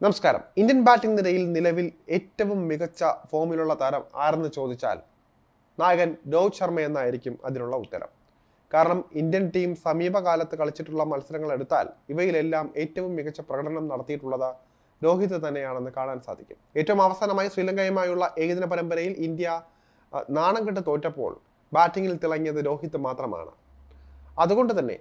നമസ്കാരം. Indian batting നിരയിൽ നിലവിൽ ഏറ്റവും മികച്ച ഫോമിലുള്ള താരം ആരെന്ന് ചോദിച്ചാൽ നായകൻ രോഹിത് ശർമ്മ എന്നായിരിക്കും അതിനുള്ള ഉത്തരം. കാരണം ഇന്ത്യൻ ടീം സമീപകാലത്ത് കളിച്ചിട്ടുള്ള മത്സരങ്ങൾ എടുത്താൽ ഇവയിലെല്ലാം ഏറ്റവും മികച്ച പ്രകടനം നടത്തിയിട്ടുള്ളത് രോഹിത് തന്നെയാണെന്ന് കാണാൻ സാധിക്കും. ഏറ്റവും അവസാനമായി ശ്രീലങ്കയുമായുള്ള ഏകദിന പരമ്പരയിൽ ഇന്ത്യ നാണം കെട്ട് തോറ്റപ്പോൾ ബാറ്റിംഗിൽ തിളങ്ങിയത് രോഹിത് മാത്രമാണ്. അതുകൊണ്ട് തന്നെ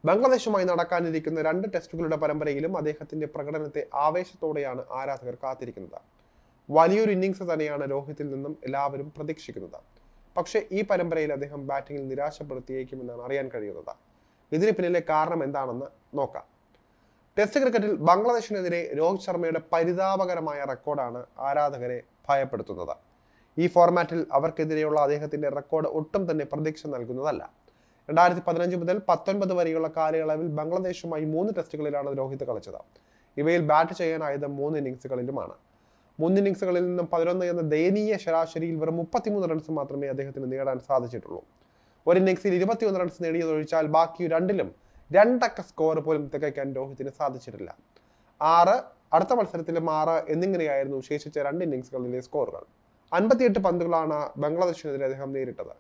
ബംഗ്ലാദേശുമായി നടക്കാനിരിക്കുന്ന 2 ടെസ്റ്റുകളുടെ പരമ്പരയിലും അദ്ദേഹത്തിന്റെ പ്രകടനത്തെ ആവേശത്തോടെയാണ് ആരാധകർ കാത്തിരിക്കുന്നത്. വലിയൊരു ഇന്നിംഗ്സ് തന്നെയാണ് രോഹിത്തിൽ നിന്നും എല്ലാവരും പ്രതീക്ഷിക്കുന്നത്. പക്ഷേ ഈ പരമ്പരയിൽ അദ്ദേഹം ബാറ്റിംഗിൽ നിരാശപ്പെടുത്തിയേക്കുമെന്നാണ് അറിയാൻ കഴിയുന്നത്. ഇതിന് പിന്നിലെ കാരണം എന്താണെന്ന് നോക്കാം. ടെസ്റ്റ് ക്രിക്കറ്റിൽ ബംഗ്ലാദേശിനെതിരെ രോഹിത് ശർമ്മയുടെ പരിതാപകരമായ റെക്കോർഡാണ് ആരാധകരെ ഭയപ്പെടുത്തുന്നത്. ഈ ഫോർമാറ്റിൽ അവർക്കെതിരെയുള്ള അദ്ദേഹത്തിന്റെ റെക്കോർഡ് ഒട്ടും തന്നെ പ്രതീക്ഷ നൽകുന്നതല്ല. 2015 മുതൽ 19 വരെയുള്ള കാലയളവിൽ ബംഗ്ലാദേശുമായി 3 ടെസ്റ്റുകളിലാണ് രോഹിത് കളിച്ചത്. ഇവയിൽ ബാറ്റ് ചെയ്യാനായത് 3 ഇന്നിംഗ്സുകളിലുമാണ്. 3 ഇന്നിംഗ്സുകളിൽ നിന്നും 11 എന്ന ദയനീയ ശരാശരിയിൽ വെറും 33 റൺസ് മാത്രമേ അദ്ദേഹത്തിന് നേടാൻ സാധിച്ചിട്ടുള്ളൂ. ഒരു ഇന്നിംഗ്സിൽ 21 റൺസ് നേടിയതൊഴിച്ചാൽ ബാക്കി രണ്ടിലും 2 അക്ക സ്കോർ പോലും തികയ്ക്കാൻ രോഹിത്തിന് സാധിച്ചിട്ടില്ല. 6, അടുത്ത മത്സരത്തിലും 6 എന്നിങ്ങനെയായിരുന്നു ശേഷിച്ച 2 ഇന്നിംഗ്സുകളിലെ സ്കോറുകൾ. 58 പന്തുകളാണ് ബംഗ്ലാദേശിനെതിരെ അദ്ദേഹം നേരിട്ടത്.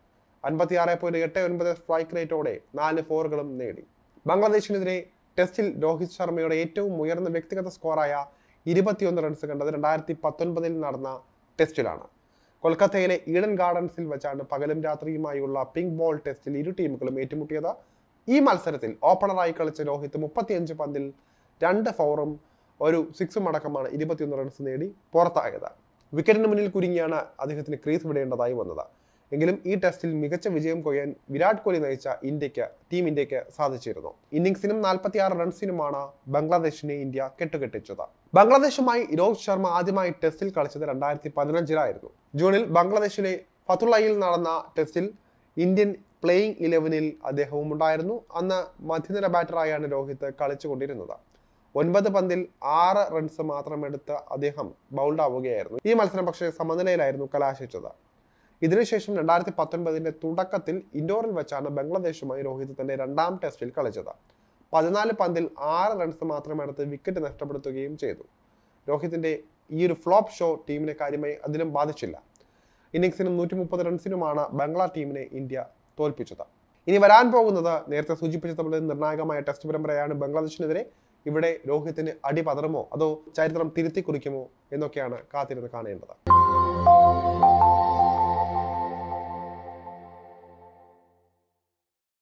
56.89 സ്ട്രൈക്ക് റേറ്റോടെ 4 ഫോറുകളും നേടി. ബംഗ്ലാദേശിനെതിരെ ടെസ്റ്റിൽ രോഹിത് ശർമ്മയുടെ ഏറ്റവും ഉയർന്ന വ്യക്തിഗത സ്കോറായ 21 റൺസ് കണ്ടത് 2019 നടന്ന ടെസ്റ്റിലാണ്. കൊൽക്കത്തയിലെ ഈഡൻ ഗാർഡൻസിൽ വെച്ചാണ് പകലും രാത്രിയുമായുള്ള പിങ്ക് ബോൾ ടെസ്റ്റിൽ ഇരു ടീമുകളും ഏറ്റുമുട്ടിയത്. ഈ മത്സരത്തിൽ ഓപ്പണറായി കളിച്ച രോഹിത് 35 പന്തിൽ 2 ഫോറും ഒരു 6ഉം അടക്കമാണ് 21 റൺസ് നേടി പുറത്തായത്. വിക്കറ്റിന് മുന്നിൽ കുരുങ്ങിയാണ് അദ്ദേഹത്തിന് ക്രീസ് വിടേണ്ടതായി വന്നത്. എങ്കിലും ഈ ടെസ്റ്റിൽ മികച്ച വിജയം കൊയ്യാൻ വിരാട് കോഹ്ലി നയിച്ച ടീം ഇന്ത്യക്ക് സാധിച്ചിരുന്നു. ഇന്നിംഗ്സിനും 46 റൺസിനുമാണ് ബംഗ്ലാദേശിനെ ഇന്ത്യ കെട്ടുകെട്ടിച്ചത്. ബംഗ്ലാദേശുമായി രോഹിത് ശർമ്മ ആദ്യമായി ടെസ്റ്റിൽ കളിച്ചത് 2015 ജൂണിൽ ബംഗ്ലാദേശിലെ ഫതുള്ളയിൽ നടന്ന ടെസ്റ്റിൽ ഇന്ത്യൻ പ്ലേയിങ് 11-ൽ അദ്ദേഹവും ഉണ്ടായിരുന്നു. അന്ന് മധ്യനിര ബാറ്ററായാണ് രോഹിത് കളിച്ചുകൊണ്ടിരുന്നത്. 9 പന്തിൽ 6 റൺസ് മാത്രമെടുത്ത് അദ്ദേഹം ബൗൾഡ് ആവുകയായിരുന്നു. ഈ മത്സരം പക്ഷേ സമനിലയിലായിരുന്നു കലാശിച്ചത്. ഇതിനുശേഷം 2019 തുടക്കത്തിൽ ഇൻഡോറിൽ വെച്ചാണ് ബംഗ്ലാദേശുമായി രോഹിത് തന്റെ 2ാം ടെസ്റ്റിൽ കളിച്ചത്. 14 പന്തിൽ 6 റൺസ് മാത്രമെടുത്ത് വിക്കറ്റ് നഷ്ടപ്പെടുത്തുകയും ചെയ്തു. രോഹിത്തിന്റെ ഈ ഒരു ഫ്ലോപ്പ് ഷോ ടീമിനെ കാര്യമായി അതിലും ബാധിച്ചില്ല. ഇന്നിംഗ്സിനും 130 റൺസിനുമാണ് ബംഗ്ലാ ടീമിനെ ഇന്ത്യ തോൽപ്പിച്ചത്. ഇനി വരാൻ പോകുന്നത് നേരത്തെ സൂചിപ്പിച്ചതുപോലെ നിർണായകമായ ടെസ്റ്റ് പരമ്പരയാണ് ബംഗ്ലാദേശിനെതിരെ. ഇവിടെ രോഹിത്തിന് അടി പതറുമോ അതോ ചരിത്രം തിരുത്തി കുറിക്കുമോ എന്നൊക്കെയാണ് കാത്തിരുന്ന് കാണേണ്ടത്.